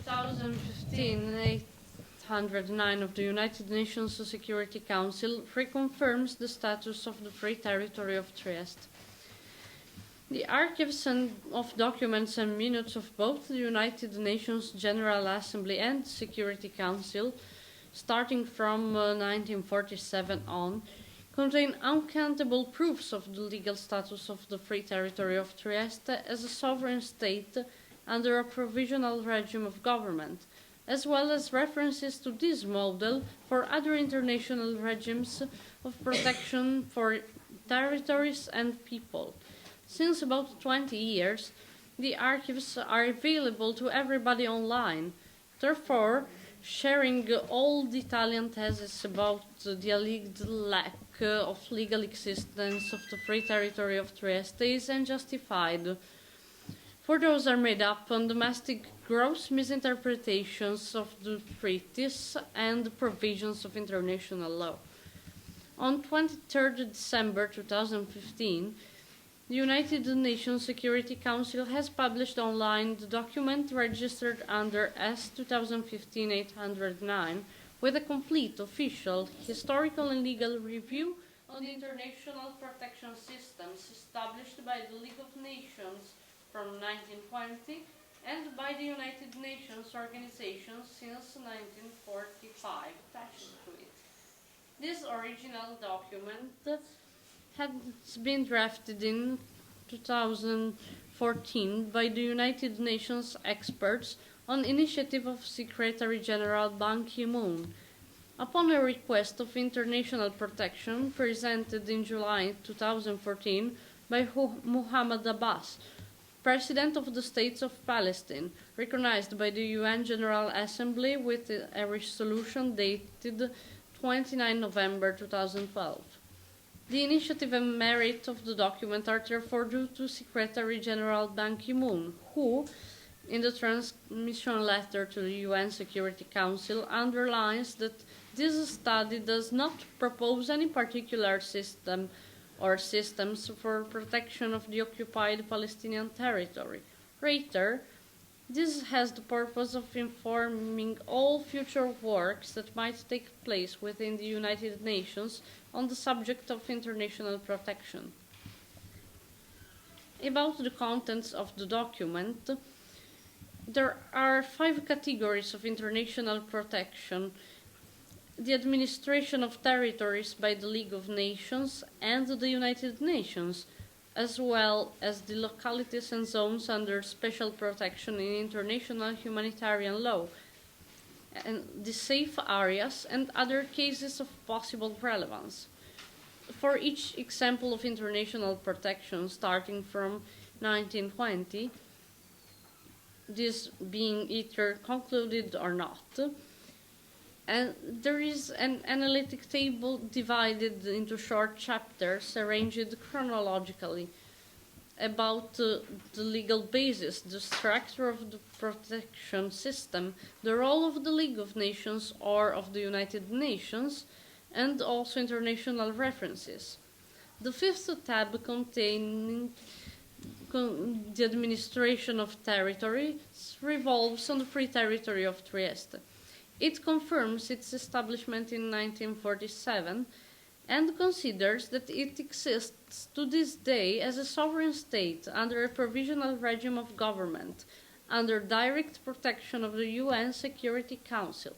2015-809 of the United Nations Security Council reconfirms the status of the Free Territory of Trieste. The archives of documents and minutes of both the United Nations General Assembly and Security Council, starting from 1947 on, contain uncountable proofs of the legal status of the Free Territory of Trieste as a sovereign state under a provisional regime of government, as well as references to this model for other international regimes of protection for territories and people. Since about 20 years, the archives are available to everybody online. Therefore, sharing all the Italian theses about the alleged lack of legal existence of the Free Territory of Trieste is unjustified, for those are made up on domestic gross misinterpretations of the treaties and the provisions of international law. On 23 December 2015, the United Nations Security Council has published online the document registered under S 2015-809 with a complete, official, historical and legal review on the international protection systems established by the League of Nations from 1920 and by the United Nations Organization since 1945 attached to it. This original document has been drafted in 2014 by the United Nations experts on initiative of Secretary General Ban Ki-moon, upon a request of international protection presented in July 2014 by Muhammad Abbas, President of the States of Palestine, recognized by the UN General Assembly with a resolution dated 29 November 2012. The initiative and merit of the document are therefore due to Secretary General Ban Ki-moon, who, in the transmission letter to the UN Security Council, underlines that this study does not propose any particular system or systems for protection of the occupied Palestinian territory. Rather, this has the purpose of informing all future works that might take place within the United Nations on the subject of international protection. About the contents of the document, there are 5 categories of international protection: the administration of territories by the League of Nations and the United Nations, as well as the localities and zones under special protection in international humanitarian law, and the safe areas and other cases of possible relevance. For each example of international protection starting from 1920, this being either concluded or not, and there is an analytic table divided into short chapters arranged chronologically about the legal basis, the structure of the protection system, the role of the League of Nations or of the United Nations, and also international references. The 5th tab containing the administration of territories revolves on the Free Territory of Trieste. It confirms its establishment in 1947 and considers that it exists to this day as a sovereign state under a provisional regime of government, under direct protection of the UN Security Council.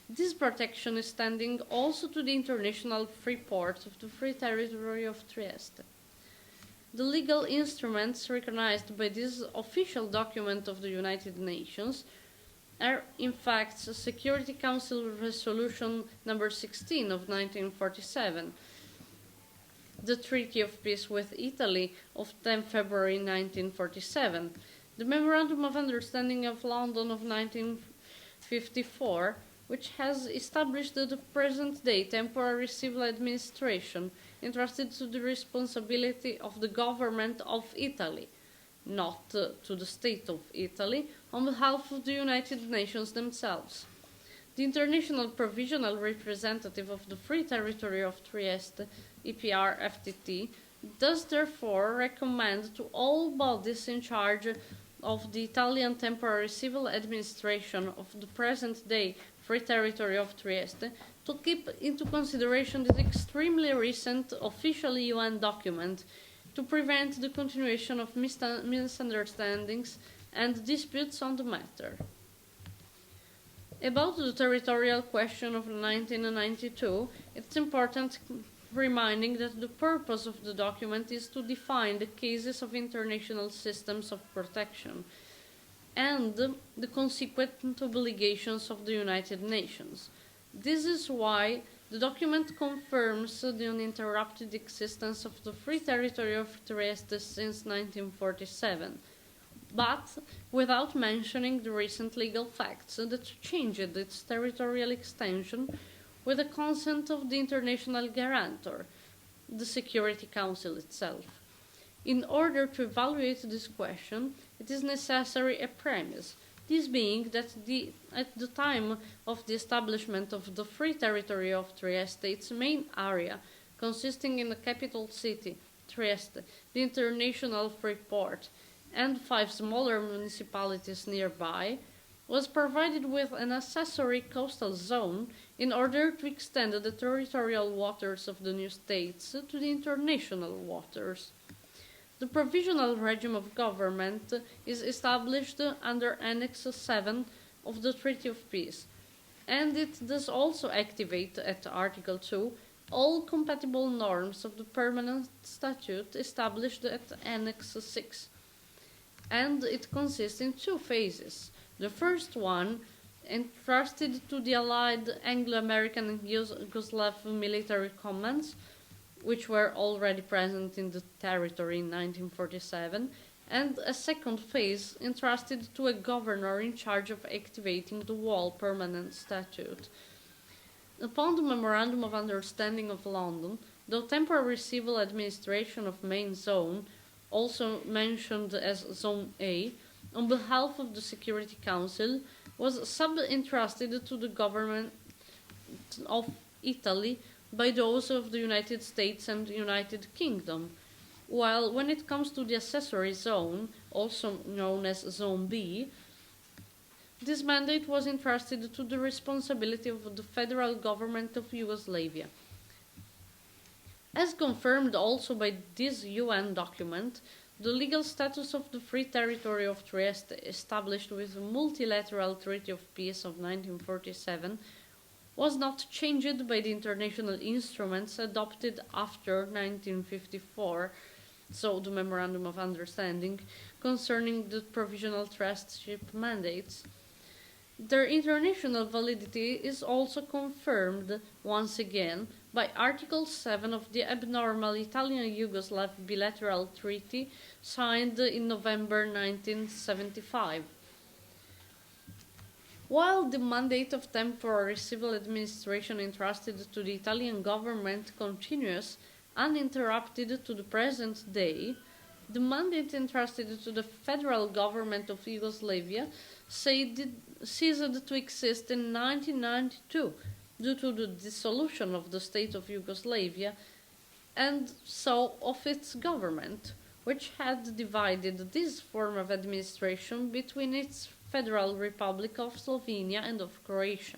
This protection is extending also to the international free port of the Free Territory of Trieste. The legal instruments recognized by this official document of the United Nations are in fact Security Council Resolution number 16 of 1947, the Treaty of Peace with Italy of 10 February 1947, the Memorandum of Understanding of London of 1954, which has established the present-day temporary civil administration entrusted to the responsibility of the government of Italy, not to the State of Italy, on behalf of the United Nations themselves. The International Provisional Representative of the Free Territory of Trieste, I.P.R. F.T.T, does therefore recommend to all bodies in charge of the Italian temporary civil administration of the present-day Free Territory of Trieste to keep into consideration this extremely recent official UN document to prevent the continuation of misunderstandings and disputes on the matter. About the territorial question of 1992, it's important reminding that the purpose of the document is to define the cases of international systems of protection and the consequent obligations of the United Nations. This is why the document confirms the uninterrupted existence of the Free Territory of Trieste since 1947, but without mentioning the recent legal facts that changed its territorial extension with the consent of the international guarantor, the Security Council itself. In order to evaluate this question, it is necessary a premise, this being that at the time of the establishment of the Free Territory of Trieste, its main area, consisting in the capital city, Trieste, the international free port, and 5 smaller municipalities nearby, was provided with an accessory coastal zone in order to extend the territorial waters of the new states to the international waters. The provisional regime of government is established under Annex 7 of the Treaty of Peace, and it does also activate at Article 2 all compatible norms of the permanent statute established at Annex 6. And it consists in 2 phases. The first one, entrusted to the Allied Anglo-American and Yugoslav military commands, which were already present in the territory in 1947, and a second phase entrusted to a governor in charge of activating the whole permanent statute. Upon the Memorandum of Understanding of London, the temporary civil administration of Main Zone, also mentioned as Zone A, on behalf of the Security Council, was sub-entrusted to the government of Italy by those of the United States and the United Kingdom, while when it comes to the accessory zone, also known as Zone B, this mandate was entrusted to the responsibility of the federal government of Yugoslavia. As confirmed also by this UN document, the legal status of the Free Territory of Trieste, established with the multilateral Treaty of Peace of 1947, was not changed by the international instruments adopted after 1954, so the Memorandum of Understanding, concerning the provisional trustship mandates. Their international validity is also confirmed once again by Article 7 of the abnormal Italian-Yugoslav bilateral treaty signed in November 1975. While the mandate of temporary civil administration entrusted to the Italian government continues uninterrupted to the present day, the mandate entrusted to the federal government of Yugoslavia ceased to exist in 1992 due to the dissolution of the state of Yugoslavia and so of its government, which had divided this form of administration between its Federal Republic of Slovenia and of Croatia.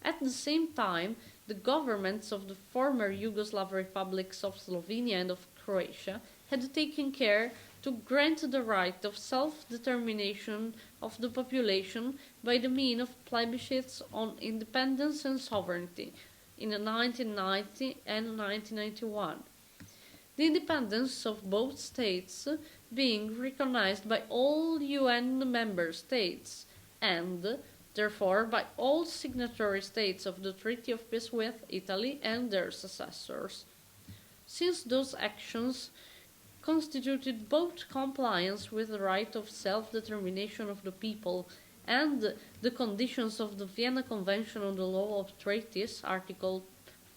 At the same time, the governments of the former Yugoslav republics of Slovenia and of Croatia had taken care to grant the right of self-determination of the population by the means of plebiscites on independence and sovereignty in 1990 and 1991. The independence of both states being recognized by all UN member states and, therefore, by all signatory states of the Treaty of Peace with Italy and their successors. Since those actions constituted both compliance with the right of self-determination of the people and the conditions of the Vienna Convention on the Law of Treaties, Article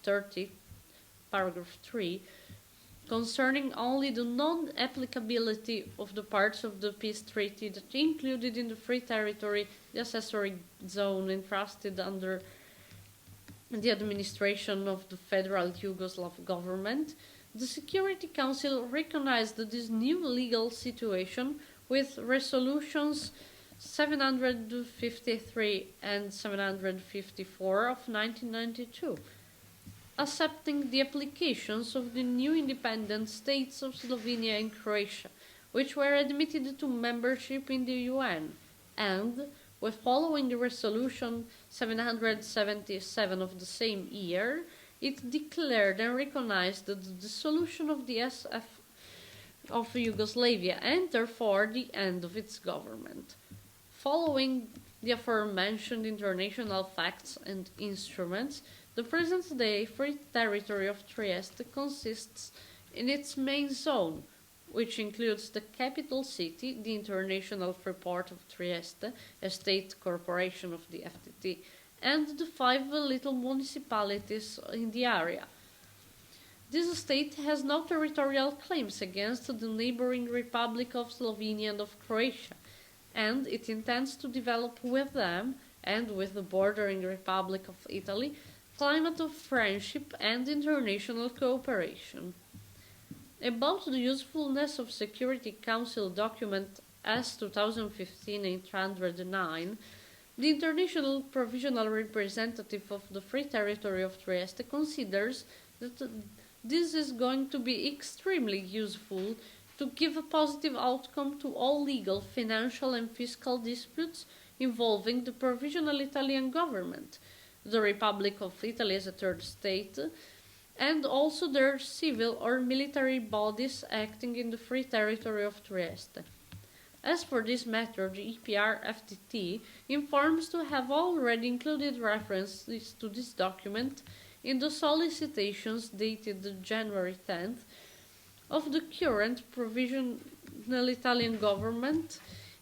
30, Paragraph 3, concerning only the non-applicability of the parts of the peace treaty that included in the Free Territory the accessory zone entrusted under the administration of the federal Yugoslav government, the Security Council recognized this new legal situation with resolutions 753 and 754 of 1992, accepting the applications of the new independent states of Slovenia and Croatia, which were admitted to membership in the UN, and, with following the resolution 777 of the same year, it declared and recognized the dissolution of the SF of Yugoslavia and therefore the end of its government. Following the aforementioned international facts and instruments, the present-day Free Territory of Trieste consists in its main zone, which includes the capital city, the International Freeport of Trieste, a state corporation of the F.T.T, and the 5 little municipalities in the area. This state has no territorial claims against the neighboring Republic of Slovenia and of Croatia, and it intends to develop with them, and with the bordering Republic of Italy, climate of friendship and international cooperation. About the usefulness of Security Council document S 2015-809, the International Provisional Representative of the Free Territory of Trieste considers that this is going to be extremely useful to give a positive outcome to all legal, financial and fiscal disputes involving the Provisional Italian Government, the Republic of Italy as a third state, and also their civil or military bodies acting in the Free Territory of Trieste. As for this matter, the E.P.R. F.T.T. informs to have already included references to this document in the solicitations dated January 10th of the current Provisional Italian Government,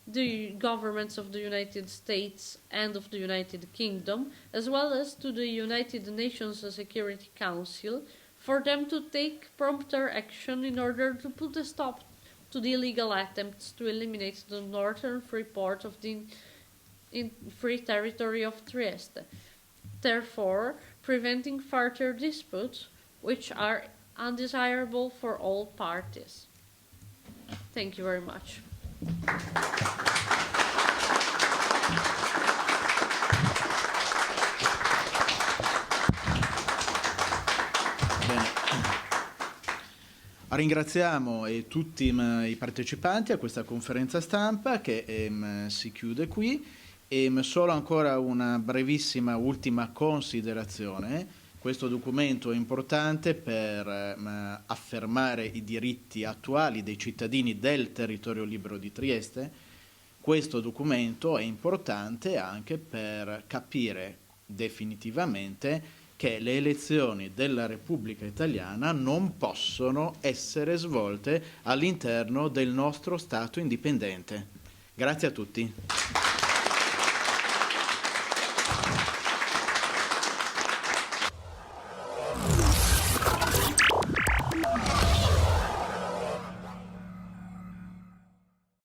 the governments of the United States and of the United Kingdom, as well as to the United Nations Security Council, for them to take prompter action in order to put a stop to the illegal attempts to eliminate the northern freeport of the Free Territory of Trieste, therefore preventing further disputes which are undesirable for all parties. Thank you very much. Ringraziamo tutti i partecipanti a questa conferenza stampa che si chiude qui. Solo ancora una brevissima ultima considerazione. Questo documento è importante per affermare i diritti attuali dei cittadini del territorio libero di Trieste. Questo documento è importante anche per capire definitivamente che le elezioni della Repubblica Italiana non possono essere svolte all'interno del nostro Stato indipendente. Grazie a tutti.